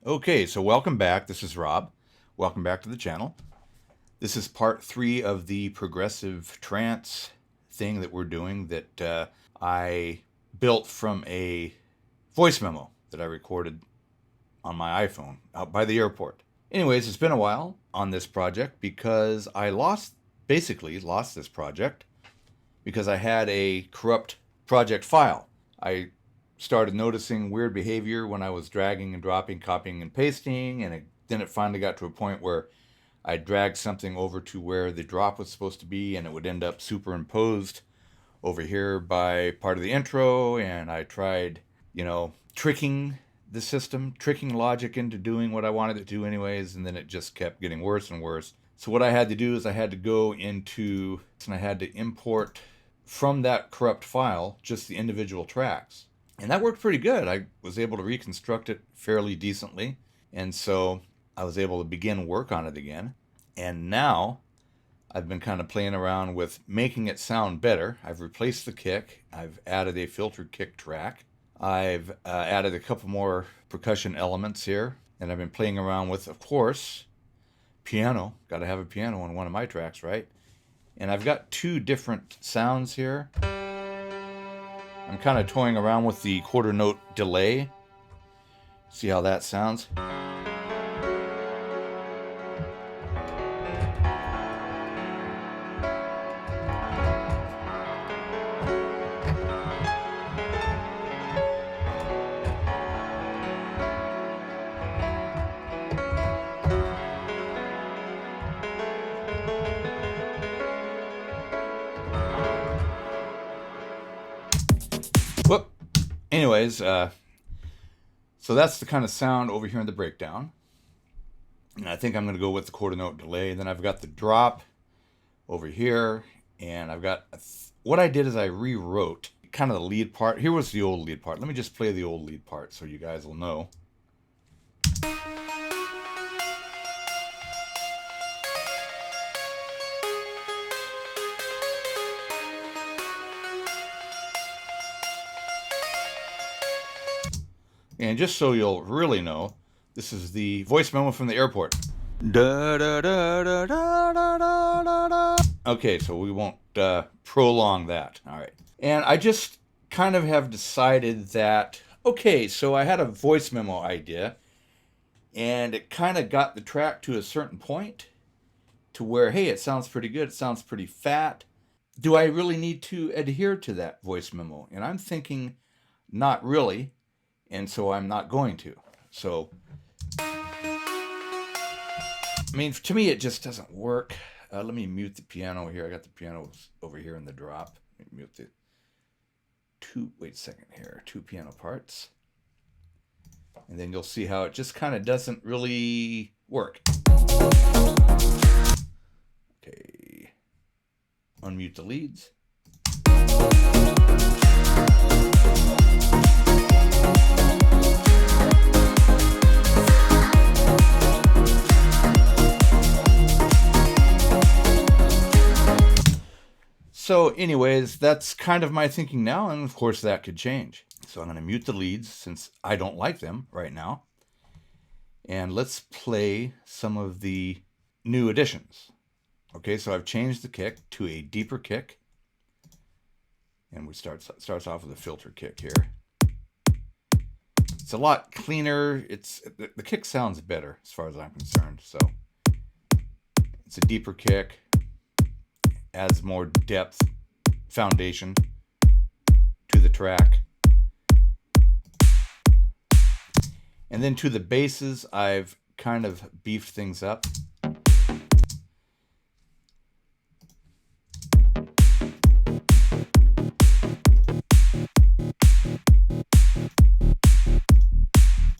Okay, so welcome back. This is Rob. Welcome back to the channel. This is part 3 of the progressive trance thing that we're doing that I built from a voice memo that I recorded on my iPhone out by the airport. Anyways, it's been a while on this project because I basically lost this project because I had a corrupt project file. I started noticing weird behavior when I was dragging and dropping, copying and pasting, and then it finally got to a point where I dragged something over to where the drop was supposed to be, and it would end up superimposed over here by part of the intro, and I tried, tricking the system, tricking logic into doing what I wanted it to do anyways, and then it just kept getting worse and worse. So what I had to do is I had to go into, and I had to import from that corrupt file just the individual tracks. And that worked pretty good. I was able to reconstruct it fairly decently. And so I was able to begin work on it again. And now I've been kind of playing around with making it sound better. I've replaced the kick. I've added a filtered kick track. I've added a couple more percussion elements here. And I've been playing around with, of course, piano. Got to have a piano on one of my tracks, right? And I've got 2 different sounds here. I'm kind of toying around with the quarter note delay. See how that sounds. Whoop. Anyways, so that's the kind of sound over here in the breakdown. And I think I'm going to go with the quarter note delay. Then I've got the drop over here. And I've got, what I did is I rewrote kind of the lead part. Here was the old lead part. Let me just play the old lead part so you guys will know. And just so you'll really know, this is the voice memo from the airport. Da, da, da, da, da, da, da, da. Okay, so we won't prolong that. All right. And I just kind of have decided that, okay, so I had a voice memo idea, and it kind of got the track to a certain point to where, hey, it sounds pretty good. It sounds pretty fat. Do I really need to adhere to that voice memo? And I'm thinking, not really. And so I'm not going to. So, I mean, to me, it just doesn't work. Let me mute the piano here. I got the piano over here in the drop. Let me mute the 2 piano parts. And then you'll see how it just kind of doesn't really work. Okay. Unmute the leads. So anyways, that's kind of my thinking now, and of course that could change. So I'm going to mute the leads since I don't like them right now. And let's play some of the new additions. Okay, so I've changed the kick to a deeper kick. And we starts off with a filter kick here. It's a lot cleaner. The kick sounds better as far as I'm concerned. So it's a deeper kick. Adds more depth, foundation to the track. And then to the basses, I've kind of beefed things up.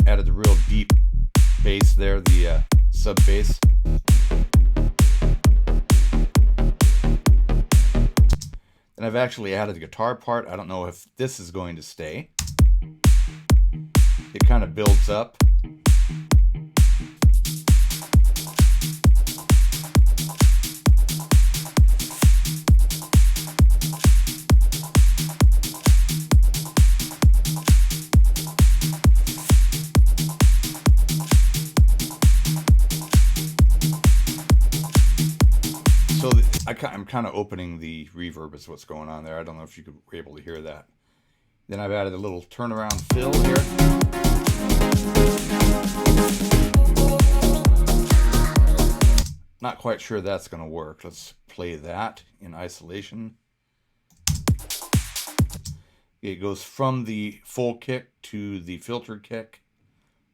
Added the real deep bass there, the sub bass. And I've actually added the guitar part. I don't know if this is going to stay. It kind of builds up. I'm kind of opening the reverb is what's going on there. I don't know if you were able to hear that. Then I've added a little turnaround fill here. Not quite sure that's going to work. Let's play that in isolation. It goes from the full kick to the filter kick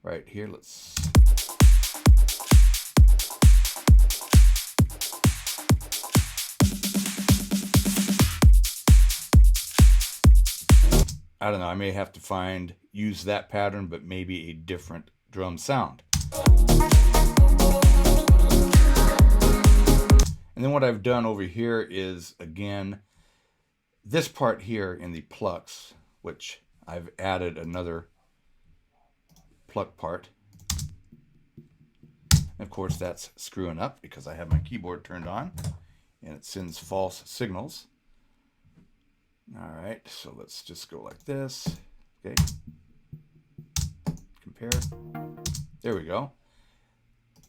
right here. Let's... I don't know, I may have to use that pattern, but maybe a different drum sound. And then what I've done over here is, again, this part here in the Plucks, which I've added another pluck part. And of course, that's screwing up because I have my keyboard turned on and it sends false signals. All right, so let's just go like this. Okay, compare. There we go.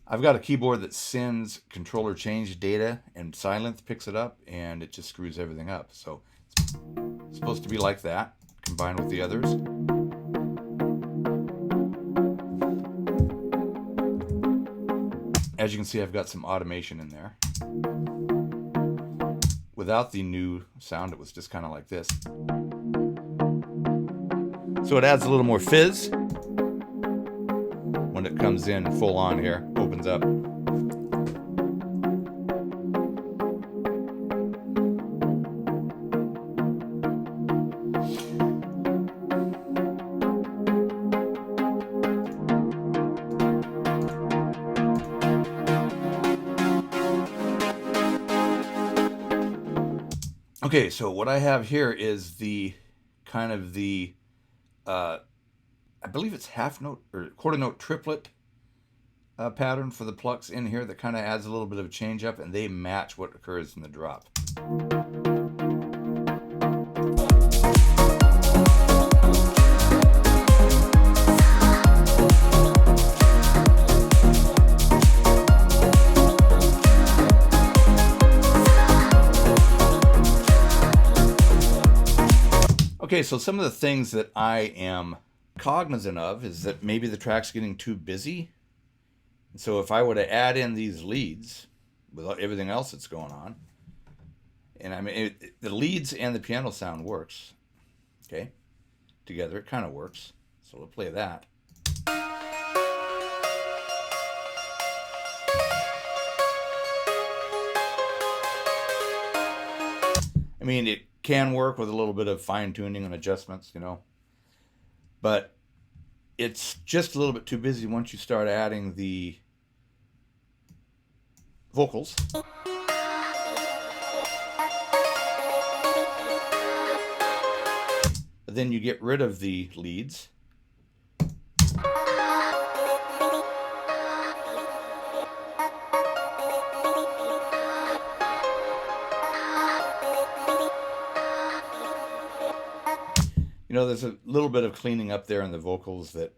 I've got a keyboard that sends controller change data and Silence picks it up and it just screws everything up. So it's supposed to be like that, combined with the others. As you can see, I've got some automation in there. Without the new sound, it was just kind of like this. So it adds a little more fizz when it comes in full on here, opens up. Okay, so what I have here is the kind of the, I believe it's half note or quarter note triplet pattern for the Plucks in here that kind of adds a little bit of a change up, and they match what occurs in the drop. Okay, so some of the things that I am cognizant of is that maybe the track's getting too busy. And so if I were to add in these leads without everything else that's going on, and I mean, the leads and the piano sound works, okay? Together, it kind of works. So we'll play that. I mean, it can work with a little bit of fine-tuning and adjustments, you know, but it's just a little bit too busy once you start adding the vocals. Then you get rid of the leads. You know, there's a little bit of cleaning up there in the vocals that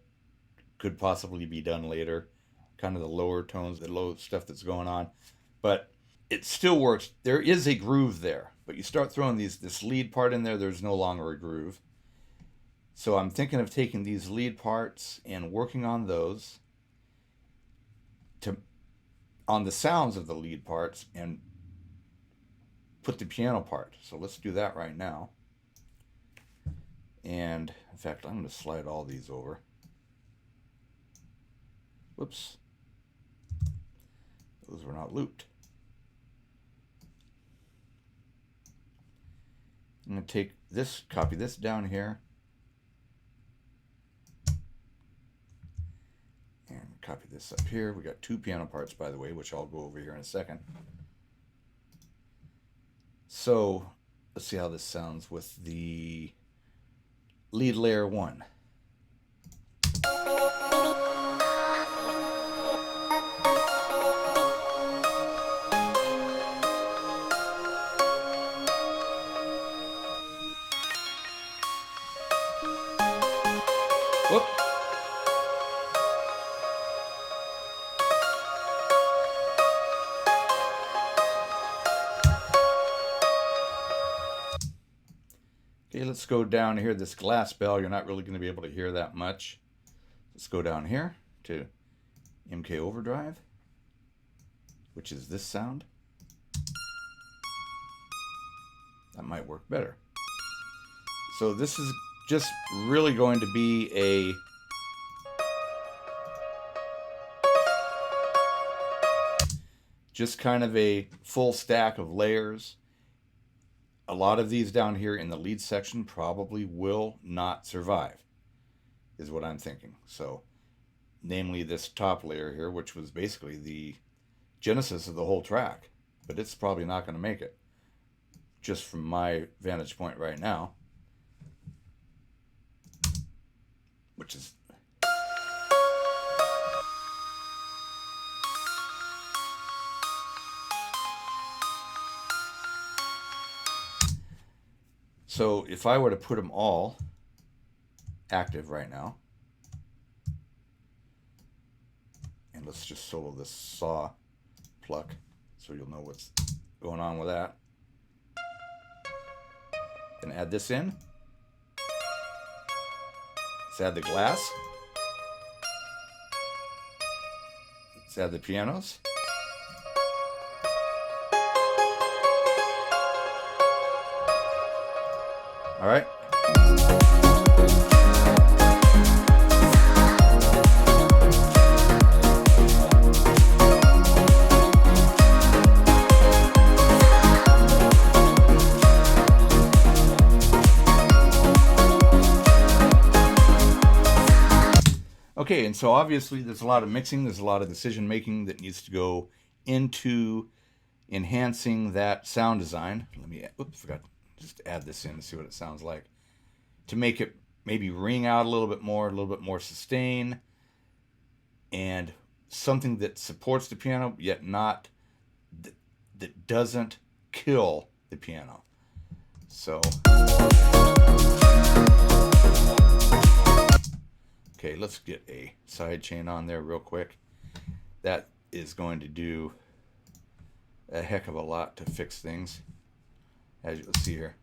could possibly be done later. Kind of the lower tones, the low stuff that's going on. But it still works. There is a groove there. But you start throwing this lead part in there, there's no longer a groove. So I'm thinking of taking these lead parts and working on those on the sounds of the lead parts and put the piano part. So let's do that right now. And in fact, I'm going to slide all these over. Whoops. Those were not looped. I'm going to take this, copy this down here. And copy this up here. We got two piano parts, by the way, which I'll go over here in a second. So let's see how this sounds with the lead layer 1. Whoop. Okay, let's go down here. This glass bell, you're not really going to be able to hear that much. Let's go down here to MK Overdrive, which is this sound. That might work better. So this is just really going to be a just kind of a full stack of layers. A lot of these down here in the lead section probably will not survive, is what I'm thinking. So, namely this top layer here, which was basically the genesis of the whole track, but it's probably not going to make it, just from my vantage point right now, which is so if I were to put them all active right now, and let's just solo this saw pluck so you'll know what's going on with that. Then add this in. Let's add the glass. Let's add the pianos. All right. Okay, and so obviously there's a lot of mixing, there's a lot of decision making that needs to go into enhancing that sound design. Let me, oops, forgot. Just add this in to see what it sounds like, to make it maybe ring out a little bit more sustain, and something that supports the piano yet not that doesn't kill the piano. So okay, let's get a side chain on there real quick. That is going to do a heck of a lot to fix things, as you'll see here.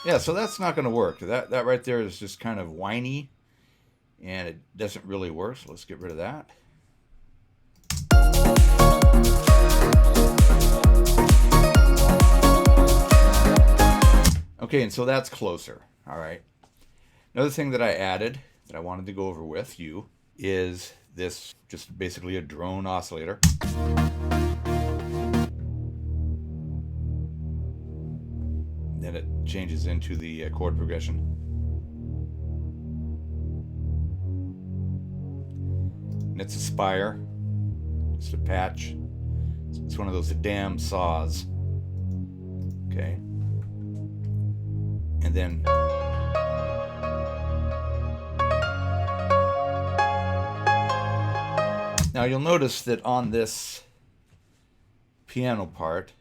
Yeah, so that's not going to work. That right there is just kind of whiny, and it doesn't really work. So let's get rid of that. Okay, and so that's closer. All right. Another thing that I added that I wanted to go over with you is this, just basically a drone oscillator. Then it changes into the chord progression. And it's a spire, just a patch. It's one of those damn saws. Okay. And then now you'll notice that on this piano part,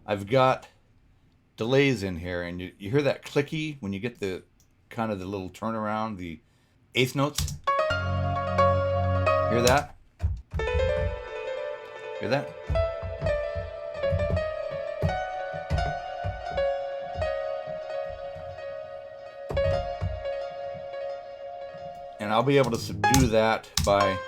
I've got delays in here, and you hear that clicky when you get the kind of the little turnaround, the eighth notes. Hear that? Hear that? And I'll be able to subdue that by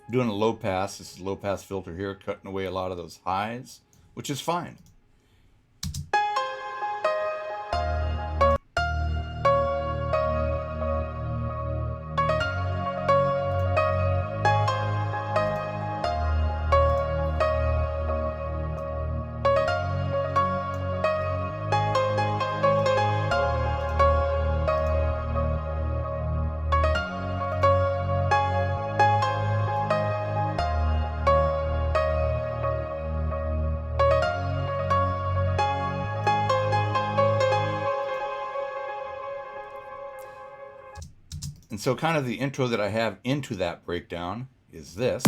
doing a low pass. This is a low pass filter here, cutting away a lot of those highs, which is fine. so kind of the intro that I have into that breakdown is this.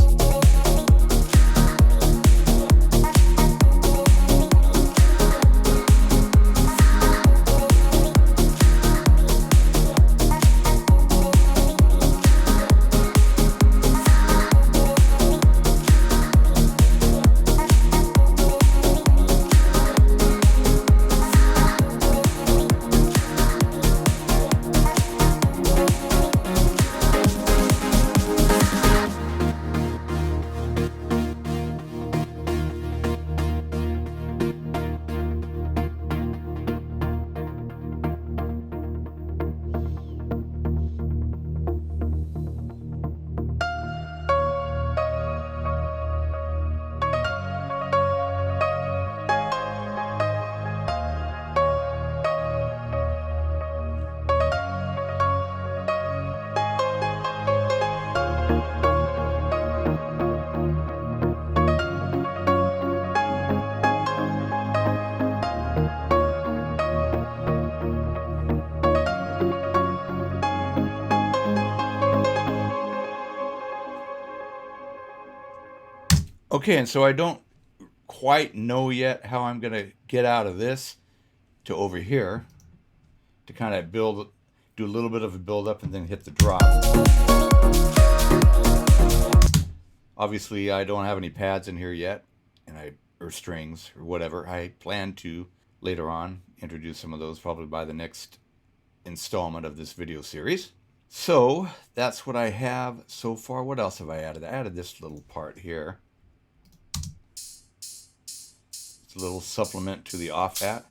Okay, and so I don't quite know yet how I'm going to get out of this to over here to kind of do a little bit of a build up and then hit the drop. Obviously, I don't have any pads in here yet, or strings or whatever. I plan to later on introduce some of those probably by the next installment of this video series. So that's what I have so far. What else have I added? I added this little part here. A little supplement to the off hat.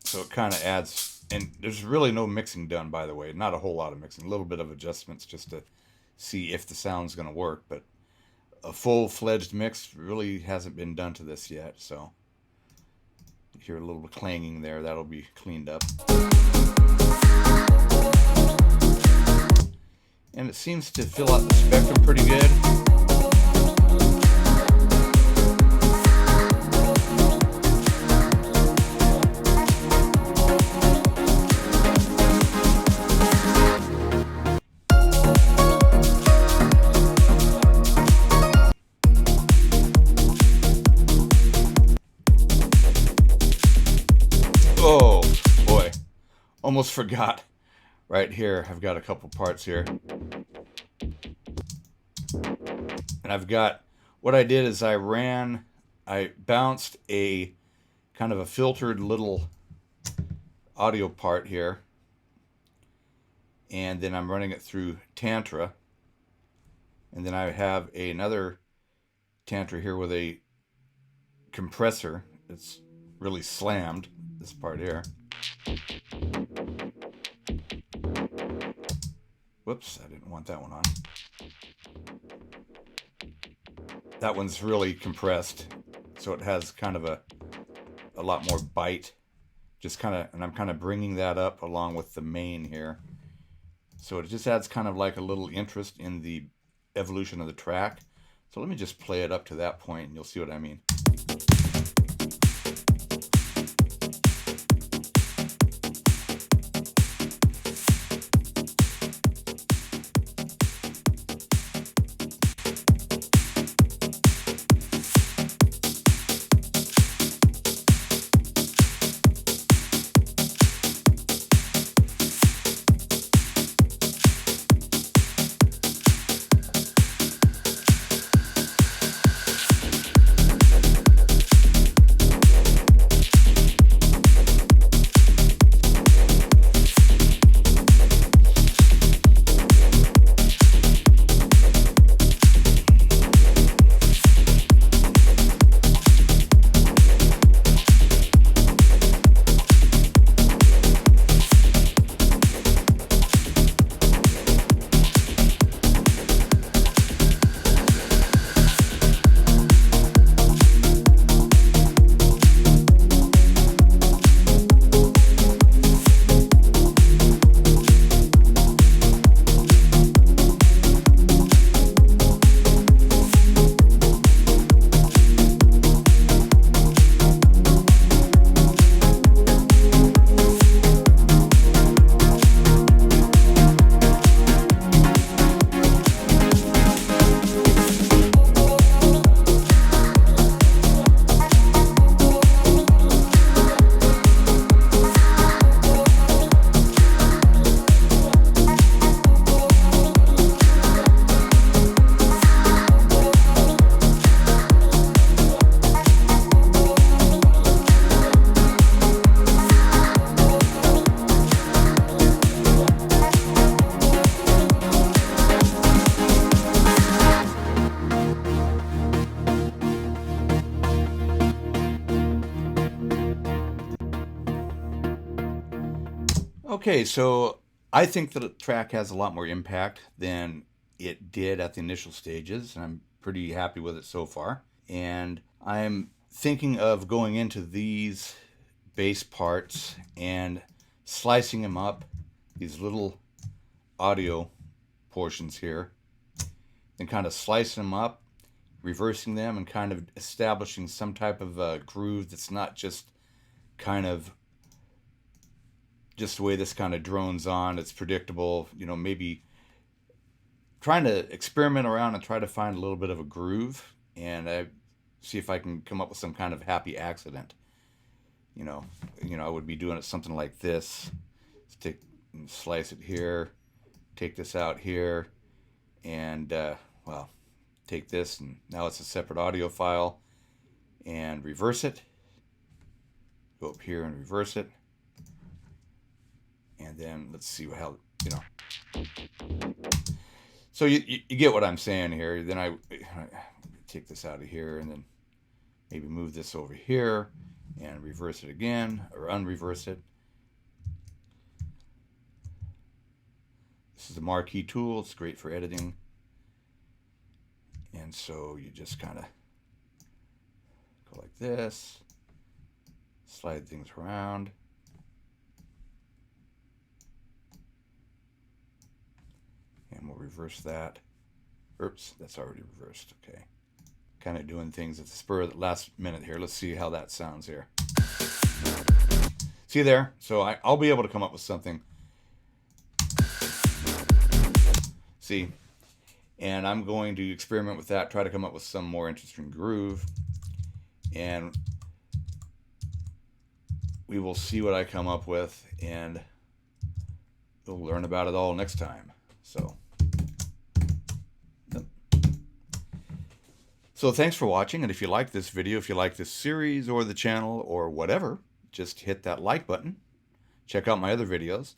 So it kind of adds, and there's really no mixing done, by the way, not a whole lot of mixing, a little bit of adjustments just to see if the sound's going to work, but a full-fledged mix really hasn't been done to this yet, so you hear a little clanging there, that'll be cleaned up. And it seems to fill out the spectrum pretty good. Oh boy, almost forgot. Right here, I've got a couple parts here. And I've got, what I did is I bounced a kind of a filtered little audio part here. And then I'm running it through Tantra. And then I have another Tantra here with a compressor. It's really slammed, this part here. Whoops, I didn't want that one on. That one's really compressed, so it has kind of a lot more bite. Just kind of, and I'm kind of bringing that up along with the main here. So it just adds kind of like a little interest in the evolution of the track. So let me just play it up to that point and you'll see what I mean. Okay, so I think that the track has a lot more impact than it did at the initial stages, and I'm pretty happy with it so far. And I'm thinking of going into these bass parts and slicing them up, these little audio portions here, and kind of slicing them up, reversing them, and kind of establishing some type of a groove that's not just kind of just the way this kind of drones on. It's predictable, maybe trying to experiment around and try to find a little bit of a groove, and I see if I can come up with some kind of happy accident. I would be doing it something like this. Let's take and slice it here, take this out here, and well, take this, and now it's a separate audio file, and reverse it. Go up here and reverse it, and then let's see how. So you get what I'm saying here. Then I take this out of here, and then maybe move this over here and reverse it again, or unreverse it. This is a marquee tool. It's great for editing. And so you just kind of go like this, slide things around. And we'll reverse that. Oops, that's already reversed. Okay. Kind of doing things at the spur of the last minute here. Let's see how that sounds here. See there? So I'll be able to come up with something. See? And I'm going to experiment with that, try to come up with some more interesting groove. And we will see what I come up with, and we'll learn about it all next time. So thanks for watching, and if you like this video, if you like this series or the channel or whatever, just hit that like button, check out my other videos,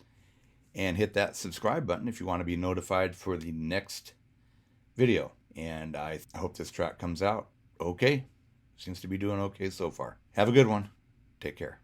and hit that subscribe button if you want to be notified for the next video. And I hope this track comes out okay. Seems to be doing okay so far. Have a good one. Take care.